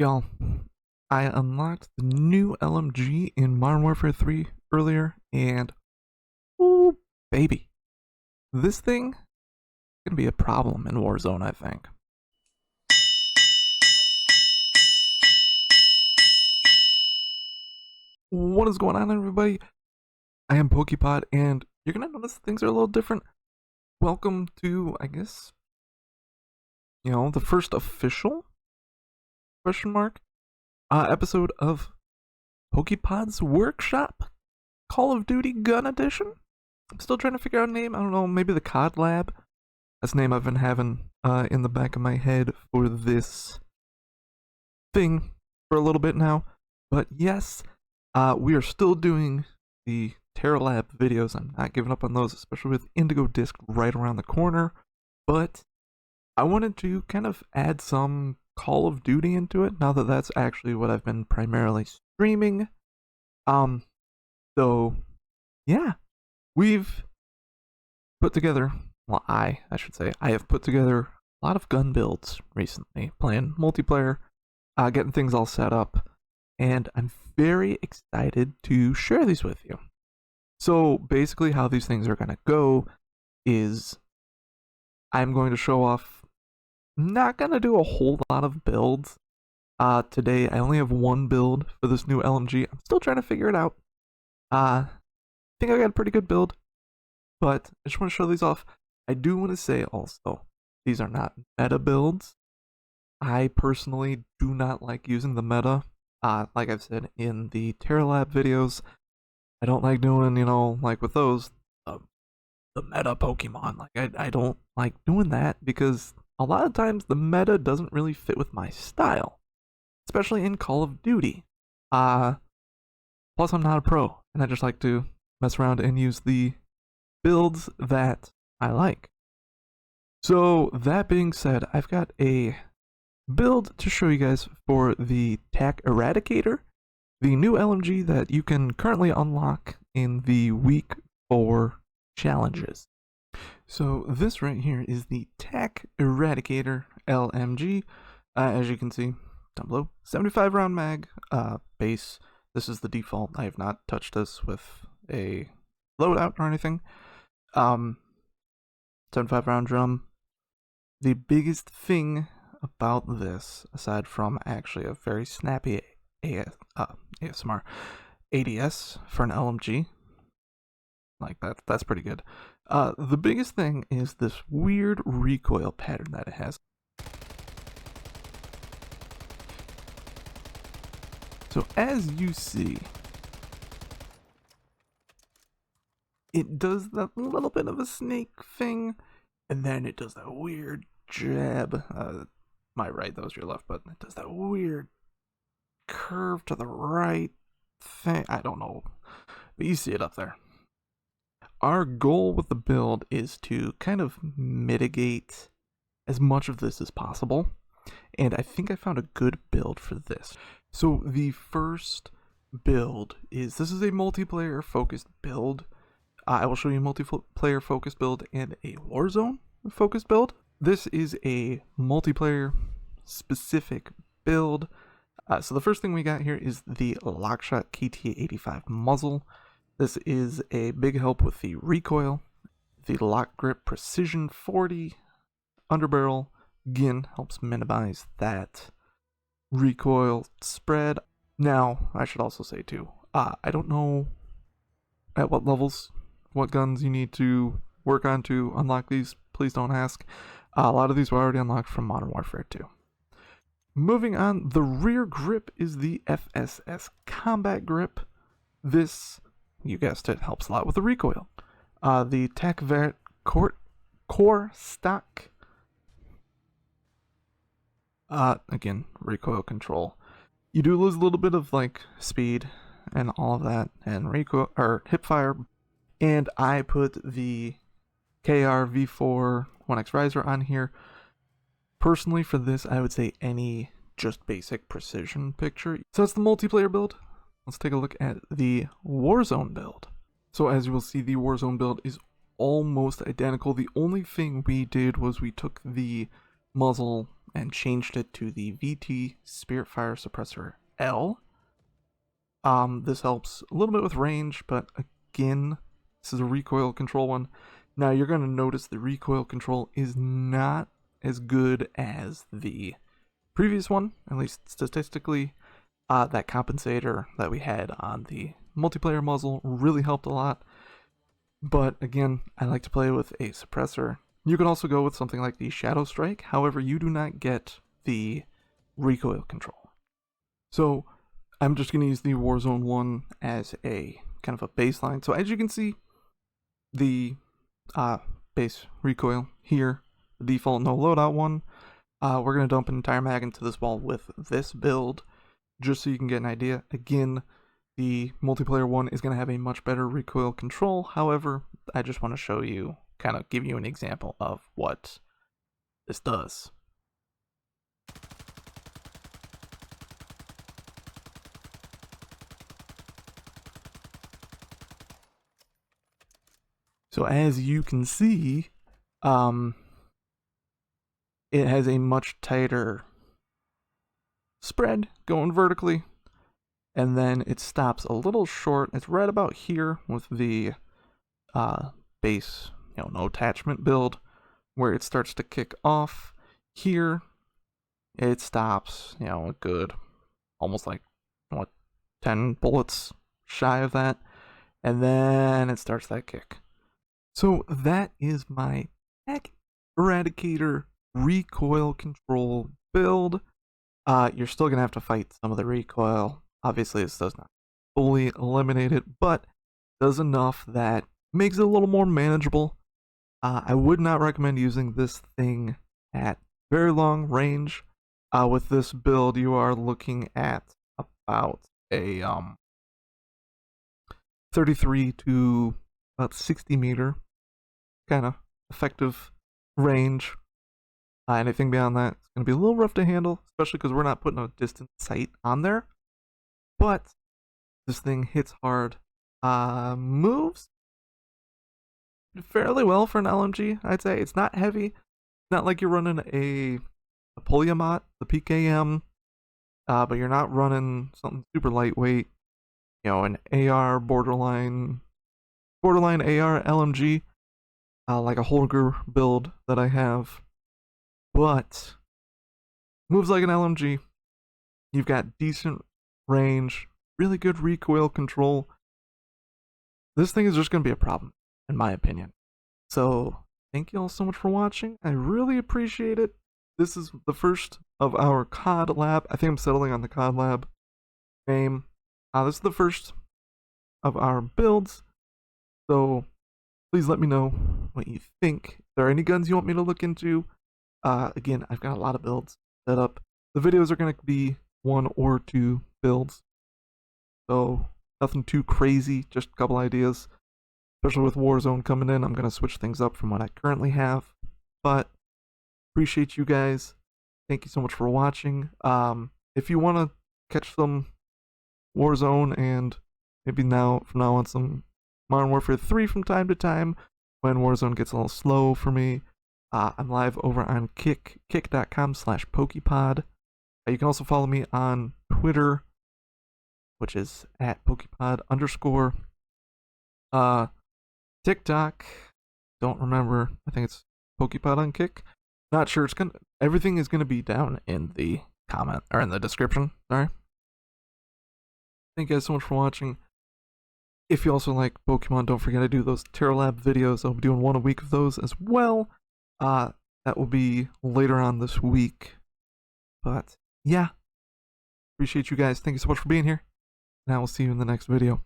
Y'all, I unlocked the new LMG in Modern Warfare 3 earlier, and ooh, baby, this thing can be a problem in Warzone, I think. What is going on, everybody? I am Pokepod, and you're gonna notice things are a little different. Welcome to, I guess, the first official episode of Pokepod's Workshop Call of Duty Gun Edition. I'm still trying to figure out a name. I don't know, maybe the COD Lab. That's the name I've been having in the back of my head for this thing for a little bit now. But yes, we are still doing the Taq Lab videos. I'm not giving up on those, especially with Indigo Disc right around the corner. But I wanted to kind of add some Call of Duty into it, now that that's actually what I've been primarily streaming. So yeah, we've put together, well, I should say, I have put together a lot of gun builds recently, playing multiplayer, getting things all set up, and I'm very excited to share these with you. So basically how these things are going to go is I'm going to show off, not going to do a whole lot of builds. Today I only have one build for this new LMG. I'm still trying to figure it out. I think I got a pretty good build, but I just want to show these off. I do want to say also, these are not meta builds. I personally do not like using the meta. Like I've said in the Taq Lab videos, I don't like doing, like with those, the meta Pokemon. Like I don't like doing that because a lot of times the meta doesn't really fit with my style, especially in Call of Duty. Plus I'm not a pro, and I just like to mess around and use the builds that I like. So that being said, I've got a build to show you guys for the Taq Eradicator, the new LMG that you can currently unlock in the week 4 challenges. So this right here is the Taq Eradicator LMG. As you can see down below, 75 round mag base. This is the default. I have not touched this with a loadout or anything. 75 round drum. The biggest thing about this, aside from actually a very snappy ASMR ADS for an LMG, like that's pretty good. The biggest thing is this weird recoil pattern that it has. So as you see, it does that little bit of a snake thing, and then it does that weird jab. My right, that was your left, but it does that weird curve to the right thing. I don't know, but you see it up there. Our goal with the build is to kind of mitigate as much of this as possible, and I think I found a good build for this. So the first build is, this is a multiplayer focused build. I will show you a multiplayer focused build and a Warzone focused build. This is a multiplayer specific build. So the first thing we got here is the Lockshot KT85 muzzle. This is a big help with the recoil. The Lock Grip Precision 40 underbarrel, again, helps minimize that recoil spread. Now, I should also say too, I don't know at what levels, what guns you need to work on to unlock these. Please don't ask. A lot of these were already unlocked from Modern Warfare 2. Moving on, the rear grip is the FSS Combat Grip. This, you guessed it, helps a lot with the recoil. The Taq Core Stock, again, recoil control. You do lose a little bit of like speed and all of that, and recoil or hip fire. And I put the KR V4 1X riser on here. Personally, for this, I would say any just basic precision picture. So that's the multiplayer build. Let's take a look at the Warzone build. So as you will see, the Warzone build is almost identical. The only thing we did was we took the muzzle and changed it to the VT Spiritfire Suppressor L. This helps a little bit with range, but again, this is a recoil control one. Now you're going to notice the recoil control is not as good as the previous one, at least statistically. That compensator that we had on the multiplayer muzzle really helped a lot. But again, I like to play with a suppressor. You can also go with something like the Shadow Strike, however, you do not get the recoil control. So I'm just going to use the Warzone 1 as a kind of a baseline. So as you can see, the base recoil here, the default no loadout one, we're going to dump an entire mag into this wall with this build, just so you can get an idea. Again, the multiplayer one is going to have a much better recoil control. However, I just want to show you, kind of give you an example of what this does. So as you can see, it has a much tighter spread going vertically, and then it stops a little short. It's right about here with the base, no attachment build, where it starts to kick off. Here, it stops, a good, almost like, 10 bullets shy of that, and then it starts that kick. So that is my Taq Eradicator recoil control build. You're still going to have to fight some of the recoil. Obviously, this does not fully eliminate it, but does enough that makes it a little more manageable. I would not recommend using this thing at very long range. With this build, you are looking at about a 33 to about 60 meter kind of effective range. Anything beyond that, it's going to be a little rough to handle, especially because we're not putting a distance sight on there. But this thing hits hard. Moves fairly well for an LMG, I'd say. It's not heavy. It's not like you're running a Polyamot, the PKM, but you're not running something super lightweight. An AR borderline AR LMG, like a Holger build that I have. But moves like an LMG. You've got decent range, really good recoil control. This thing is just going to be a problem, in my opinion. So thank you all so much for watching. I really appreciate it. This is the first of our COD Lab. I think I'm settling on the COD Lab name. This is the first of our builds. So please let me know what you think. If there are any guns you want me to look into, again, I've got a lot of builds set up. The videos are going to be 1 or 2 builds. So nothing too crazy, just a couple ideas. Especially with Warzone coming in, I'm going to switch things up from what I currently have. But appreciate you guys. Thank you so much for watching. If you want to catch some Warzone and maybe from now on some Modern Warfare 3 from time to time when Warzone gets a little slow for me, I'm live over on kick.com/pokepod. You can also follow me on Twitter, which is at pokepod_. TikTok, don't remember. I think it's Pokepod on Kick. Not sure. Everything is gonna be down in the comment or in the description. Sorry. Thank you guys so much for watching. If you also like Pokemon, don't forget I do those Terra Lab videos. I'll be doing 1 a week of those as well. That will be later on this week. But yeah, appreciate you guys. Thank you so much for being here, and I will see you in the next video.